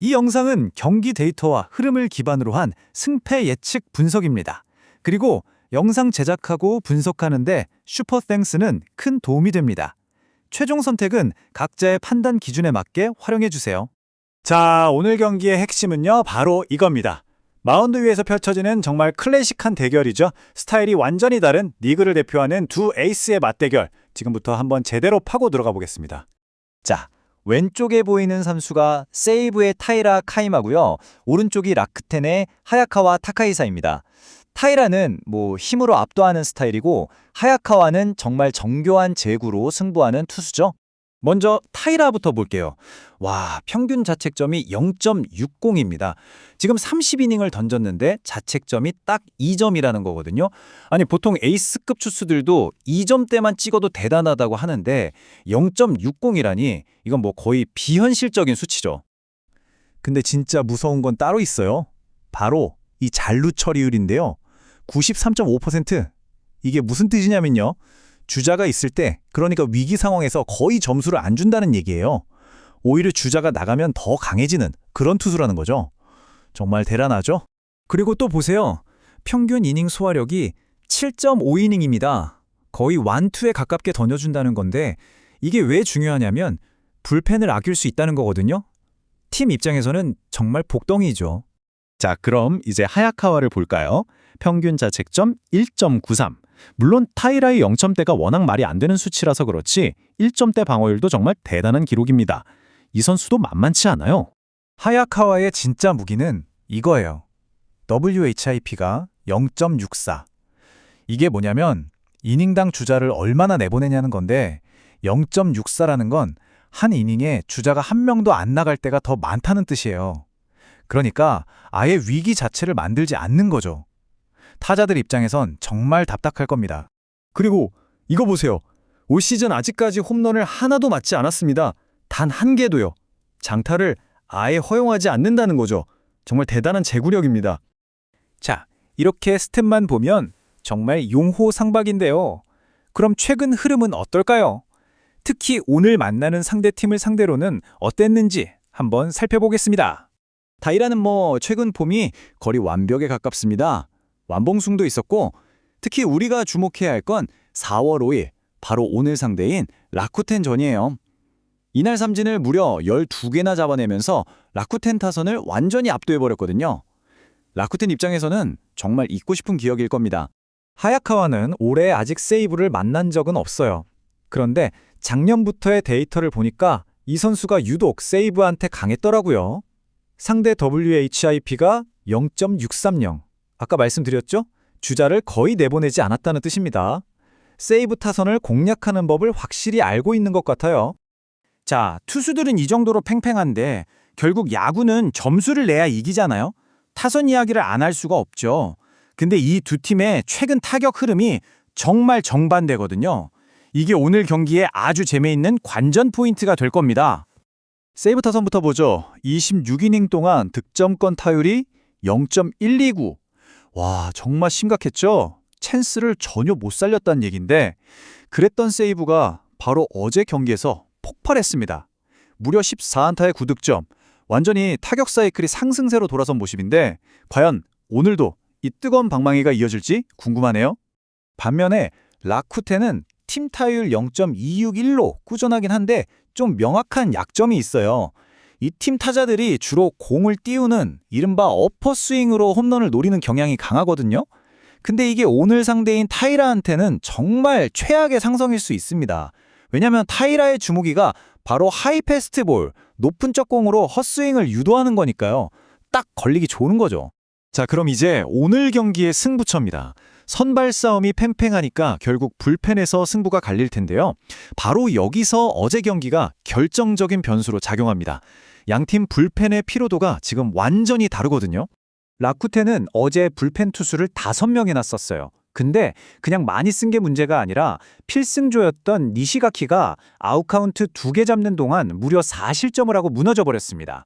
이 영상은 경기 데이터와 흐름을 기반으로 한 승패 예측 분석입니다. 그리고 영상 제작하고 분석하는데 슈퍼땡스는 큰 도움이 됩니다. 최종 선택은 각자의 판단 기준에 맞게 활용해 주세요. 자, 오늘 경기의 핵심은요, 바로 이겁니다. 마운드 위에서 펼쳐지는 정말 클래식한 대결이죠. 스타일이 완전히 다른 리그를 대표하는 두 에이스의 맞대결. 지금부터 한번 제대로 파고 들어가 보겠습니다. 자, 왼쪽에 보이는 선수가 세이브의 타이라 카이마고요. 오른쪽이 라크텐의 하야카와 타카이사입니다. 타이라는 힘으로 압도하는 스타일이고 하야카와는 정말 정교한 제구로 승부하는 투수죠. 먼저 타이라부터 볼게요. 와, 평균 자책점이 0.60입니다. 지금 30이닝을 던졌는데 자책점이 딱 2점이라는 거거든요. 아니, 보통 에이스급 투수들도 2점대만 찍어도 대단하다고 하는데 0.60이라니 이건 거의 비현실적인 수치죠. 근데 진짜 무서운 건 따로 있어요. 바로 이 잔루 처리율인데요. 93.5%. 이게 무슨 뜻이냐면요. 주자가 있을 때, 그러니까 위기 상황에서 거의 점수를 안 준다는 얘기예요. 오히려 주자가 나가면 더 강해지는 그런 투수라는 거죠. 정말 대단하죠? 그리고 또 보세요. 평균 이닝 소화력이 7.5이닝입니다. 거의 완투에 가깝게 던져준다는 건데 이게 왜 중요하냐면 불펜을 아낄 수 있다는 거거든요. 팀 입장에서는 정말 복덩이죠. 자, 그럼 이제 하야카와를 볼까요? 평균 자책점 1.93. 물론 타이라의 0점대가 워낙 말이 안 되는 수치라서 그렇지 1점대 방어율도 정말 대단한 기록입니다. 이 선수도 만만치 않아요. 하야카와의 진짜 무기는 이거예요. WHIP가 0.64. 이게 뭐냐면 이닝당 주자를 얼마나 내보내냐는 건데 0.64라는 건 한 이닝에 주자가 한 명도 안 나갈 때가 더 많다는 뜻이에요. 그러니까 아예 위기 자체를 만들지 않는 거죠. 타자들 입장에선 정말 답답할 겁니다. 그리고 이거 보세요. 올 시즌 아직까지 홈런을 하나도 맞지 않았습니다. 단 한 개도요. 장타를 아예 허용하지 않는다는 거죠. 정말 대단한 제구력입니다. 자, 이렇게 스탯만 보면 정말 용호상박인데요. 그럼 최근 흐름은 어떨까요? 특히 오늘 만나는 상대팀을 상대로는 어땠는지 한번 살펴보겠습니다. 타이라는 최근 폼이 거의 완벽에 가깝습니다. 완봉승도 있었고 특히 우리가 주목해야 할 건 4월 5일 바로 오늘 상대인 라쿠텐전이에요. 이날 삼진을 무려 12개나 잡아내면서 라쿠텐 타선을 완전히 압도해버렸거든요. 라쿠텐 입장에서는 정말 잊고 싶은 기억일 겁니다. 하야카와는 올해 아직 세이브를 만난 적은 없어요. 그런데 작년부터의 데이터를 보니까 이 선수가 유독 세이브한테 강했더라고요. 상대 WHIP가 0.630. 아까 말씀드렸죠? 주자를 거의 내보내지 않았다는 뜻입니다. 세이브 타선을 공략하는 법을 확실히 알고 있는 것 같아요. 자, 투수들은 이 정도로 팽팽한데 결국 야구는 점수를 내야 이기잖아요. 타선 이야기를 안 할 수가 없죠. 근데 이 두 팀의 최근 타격 흐름이 정말 정반대거든요. 이게 오늘 경기에 아주 재미있는 관전 포인트가 될 겁니다. 세이브 타선부터 보죠. 26이닝 동안 득점권 타율이 0.129. 와, 정말 심각했죠? 찬스를 전혀 못 살렸다는 얘긴데 그랬던 세이브가 바로 어제 경기에서 폭발했습니다. 무려 14안타의 9득점. 완전히 타격 사이클이 상승세로 돌아선 모습인데 과연 오늘도 이 뜨거운 방망이가 이어질지 궁금하네요. 반면에 라쿠텐은 팀 타율 0.261로 꾸준하긴 한데 좀 명확한 약점이 있어요. 이 팀 타자들이 주로 공을 띄우는 이른바 어퍼스윙으로 홈런을 노리는 경향이 강하거든요. 근데 이게 오늘 상대인 타이라한테는 정말 최악의 상성일 수 있습니다. 왜냐하면 타이라의 주무기가 바로 하이 패스트볼, 높은 쩍공으로 헛스윙을 유도하는 거니까요. 딱 걸리기 좋은 거죠. 자, 그럼 이제 오늘 경기의 승부처입니다. 선발 싸움이 팽팽하니까 결국 불펜에서 승부가 갈릴 텐데요. 바로 여기서 어제 경기가 결정적인 변수로 작용합니다. 양팀 불펜의 피로도가 지금 완전히 다르거든요. 라쿠텐은 어제 불펜 투수를 5명이나 썼어요. 근데 그냥 많이 쓴 게 문제가 아니라 필승조였던 니시가키가 아웃카운트 2개 잡는 동안 무려 4실점을 하고 무너져 버렸습니다.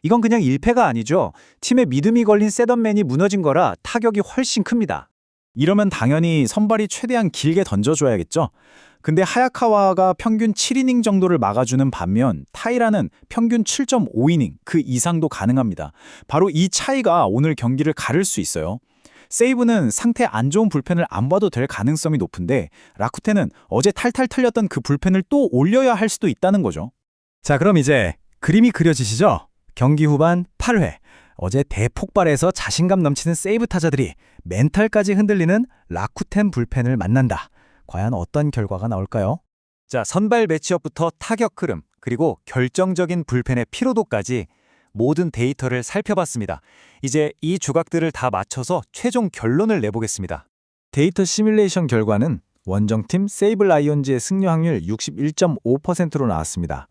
이건 그냥 1패가 아니죠. 팀의 믿음이 걸린 셋업맨이 무너진 거라 타격이 훨씬 큽니다. 이러면 당연히 선발이 최대한 길게 던져줘야겠죠. 근데 하야카와가 평균 7이닝 정도를 막아주는 반면 타이라는 평균 7.5이닝 그 이상도 가능합니다. 바로 이 차이가 오늘 경기를 가를 수 있어요. 세이브는 상태 안 좋은 불펜을 안 봐도 될 가능성이 높은데 라쿠텐은 어제 탈탈 털렸던 그 불펜을 또 올려야 할 수도 있다는 거죠. 자, 그럼 이제 그림이 그려지시죠? 경기 후반 8회. 어제 대폭발해서 자신감 넘치는 세이브 타자들이 멘탈까지 흔들리는 라쿠텐 불펜을 만난다. 과연 어떤 결과가 나올까요? 자, 선발 매치업부터 타격 흐름, 그리고 결정적인 불펜의 피로도까지 모든 데이터를 살펴봤습니다. 이제 이 조각들을 다 맞춰서 최종 결론을 내보겠습니다. 데이터 시뮬레이션 결과는 원정팀 세이브 라이온즈의 승리 확률 61.5%로 나왔습니다.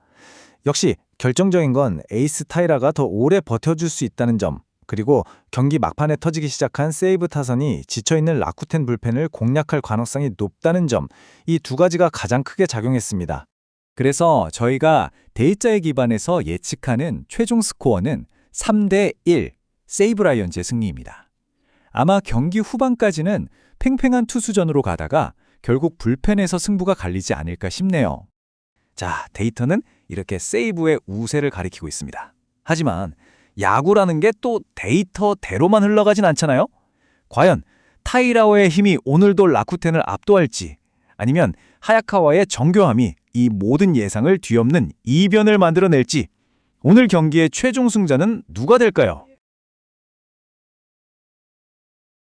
역시 결정적인 건 에이스 타이라가 더 오래 버텨줄 수 있다는 점, 그리고 경기 막판에 터지기 시작한 세이브 타선이 지쳐있는 라쿠텐 불펜을 공략할 가능성이 높다는 점, 이 두 가지가 가장 크게 작용했습니다. 그래서 저희가 데이터에 기반해서 예측하는 최종 스코어는 3대1 세이브 라이온즈의 승리입니다. 아마 경기 후반까지는 팽팽한 투수전으로 가다가 결국 불펜에서 승부가 갈리지 않을까 싶네요. 자, 데이터는 이렇게 세이브의 우세를 가리키고 있습니다. 하지만 야구라는 게 또 데이터대로만 흘러가진 않잖아요? 과연 타이라오의 힘이 오늘도 라쿠텐을 압도할지, 아니면 하야카와의 정교함이 이 모든 예상을 뒤엎는 이변을 만들어낼지, 오늘 경기의 최종 승자는 누가 될까요?